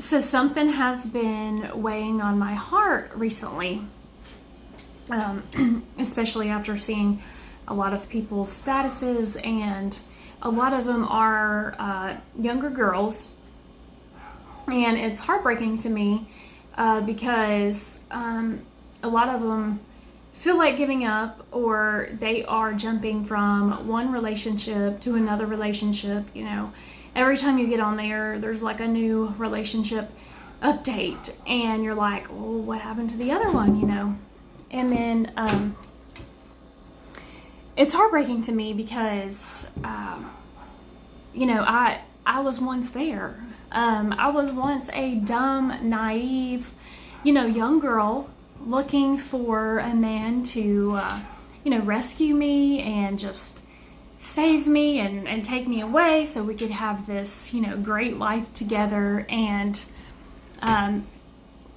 So something has been weighing on my heart recently, especially after seeing a lot of people's statuses, and a lot of them are younger girls, and it's heartbreaking to me because a lot of them feel like giving up, or they are jumping from one relationship to another relationship. Every time you get on there's like a new relationship update, and you're like, well, what happened to the other one? And then it's heartbreaking to me because I was once there. I was once a dumb, naive, young girl looking for a man to rescue me and just save me and take me away so we could have this great life together. And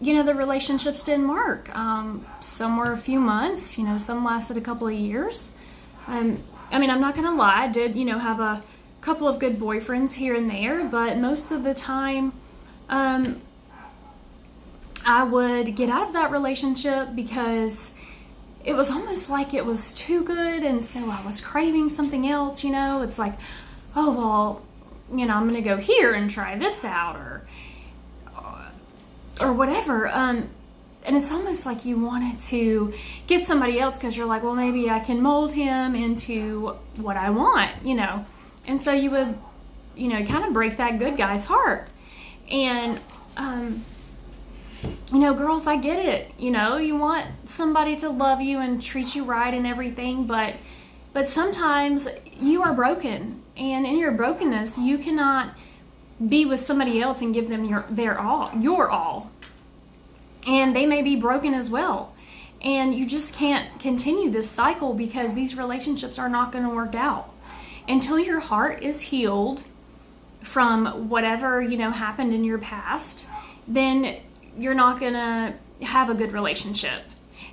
the relationships didn't work. Some were a few months, some lasted a couple of years. I'm not gonna lie, I did have a couple of good boyfriends here and there, but most of the time I would get out of that relationship because it was almost like it was too good, and so I was craving something else. It's like, oh well, I'm gonna go here and try this out, or whatever. And it's almost like you wanted to get somebody else because you're like, well, maybe I can mold him into what I want, and so you would kind of break that good guy's heart. And girls, I get it. You want somebody to love you and treat you right and everything, but sometimes you are broken, and in your brokenness, you cannot be with somebody else and give them your all. And they may be broken as well. And you just can't continue this cycle because these relationships are not going to work out. Until your heart is healed from whatever, happened in your past, then you're not going to have a good relationship.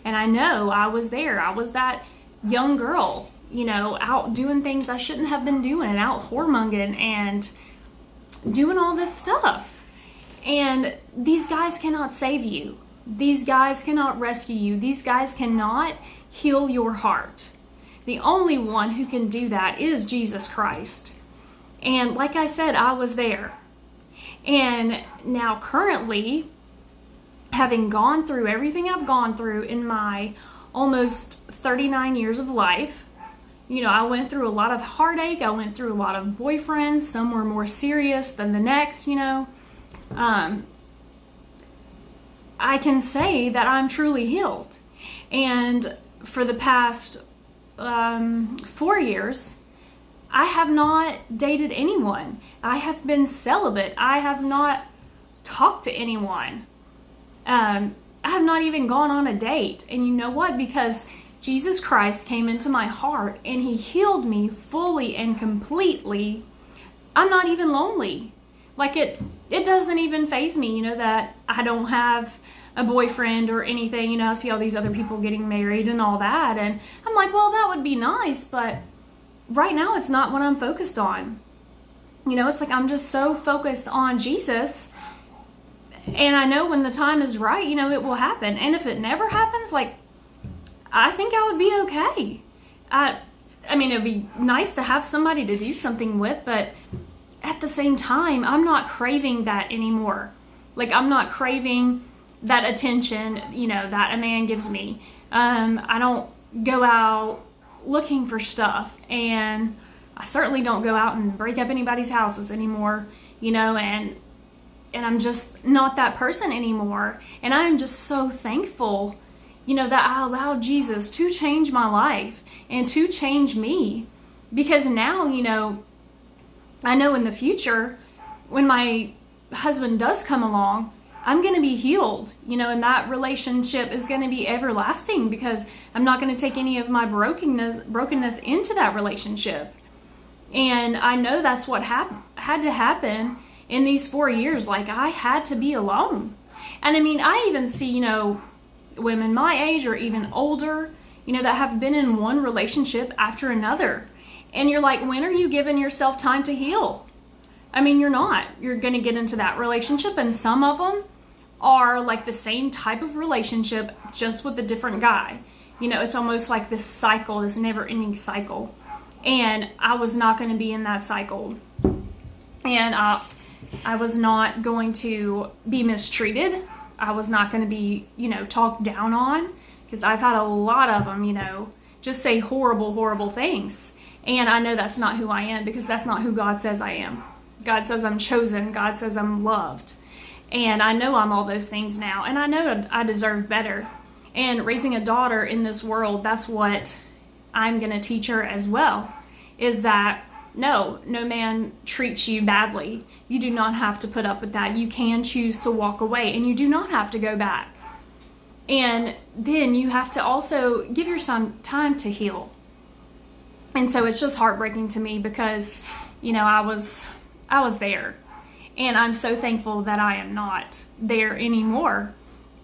And I know I was there. I was that young girl, out doing things I shouldn't have been doing, out whoremongering and doing all this stuff. And these guys cannot save you. These guys cannot rescue you. These guys cannot heal your heart. The only one who can do that is Jesus Christ. And like I said, I was there. And now currently, having gone through everything I've gone through in my almost 39 years of life, I went through a lot of heartache. I went through a lot of boyfriends. Some were more serious than the next, I can say that I'm truly healed. And for the past 4 years, I have not dated anyone. I have been celibate. I have not talked to anyone. I have not even gone on a date. And you know what? Because Jesus Christ came into my heart and he healed me fully and completely. I'm not even lonely. Like it doesn't even faze me, that I don't have a boyfriend or anything. I see all these other people getting married and all that. And I'm like, well, that would be nice. But right now it's not what I'm focused on. It's like I'm just so focused on Jesus. And I know when the time is right, it will happen. And if it never happens, I think I would be okay. It'd be nice to have somebody to do something with, but at the same time, I'm not craving that anymore. I'm not craving that attention, that a man gives me. I don't go out looking for stuff, and I certainly don't go out and break up anybody's houses anymore, and I'm just not that person anymore. And I am just so thankful, that I allowed Jesus to change my life and to change me. Because now, I know in the future, when my husband does come along, I'm going to be healed, and that relationship is going to be everlasting because I'm not going to take any of my brokenness into that relationship. And I know that's what had to happen in these 4 years. I had to be alone. And I even see, women my age or even older, that have been in one relationship after another. And you're like, when are you giving yourself time to heal? I mean, you're not. You're going to get into that relationship, and some of them are like the same type of relationship, just with a different guy. You know, it's almost like this cycle, this never-ending cycle. And I was not going to be in that cycle. And I was not going to be mistreated. I was not going to be, you know, talked down on, because I've had a lot of them, you know, just say horrible, horrible things. And I know that's not who I am, because that's not who God says I am. God says I'm chosen. God says I'm loved. And I know I'm all those things now. And I know I deserve better. And raising a daughter in this world, that's what I'm going to teach her as well, is that no man treats you badly. You do not have to put up with that. You can choose to walk away, and you do not have to go back. And then you have to also give yourself time to heal. And so it's just heartbreaking to me, because, you know, I was there, and I'm so thankful that I am not there anymore.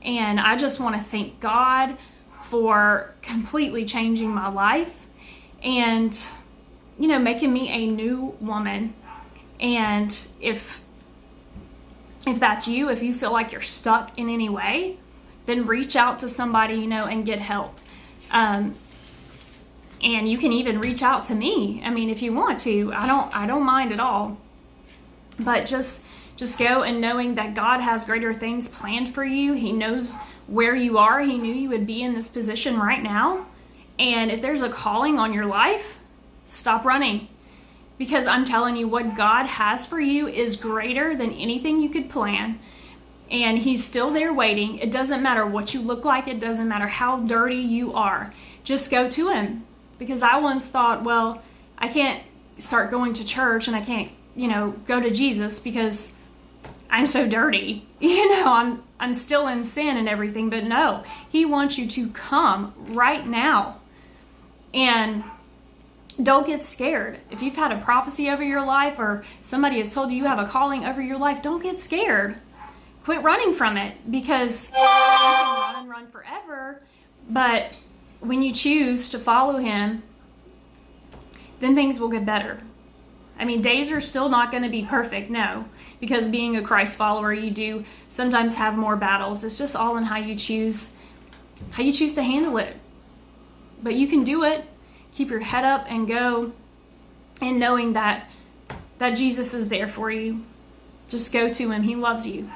And I just want to thank God for completely changing my life and, you know, making me a new woman. And if that's you, if you feel like you're stuck in any way, then reach out to somebody, you know, and get help. And you can even reach out to me. I mean, if you want to, I don't mind at all. But just go, and knowing that God has greater things planned for you. He knows where you are. He knew you would be in this position right now. And if there's a calling on your life, stop running. Because I'm telling you, what God has for you is greater than anything you could plan. And He's still there waiting. It doesn't matter what you look like. It doesn't matter how dirty you are. Just go to Him. Because I once thought, well, I can't start going to church, and I can't, you know, go to Jesus because I'm so dirty. You know, I'm still in sin and everything. But no, He wants you to come right now. And don't get scared. If you've had a prophecy over your life, or somebody has told you you have a calling over your life, don't get scared. Quit running from it, because you can run forever. But when you choose to follow Him, then things will get better. I mean, days are still not going to be perfect, no, because being a Christ follower, you do sometimes have more battles. It's just all in how you choose to handle it. But you can do it. Keep your head up and go, and knowing that Jesus is there for you. Just go to Him. He loves you.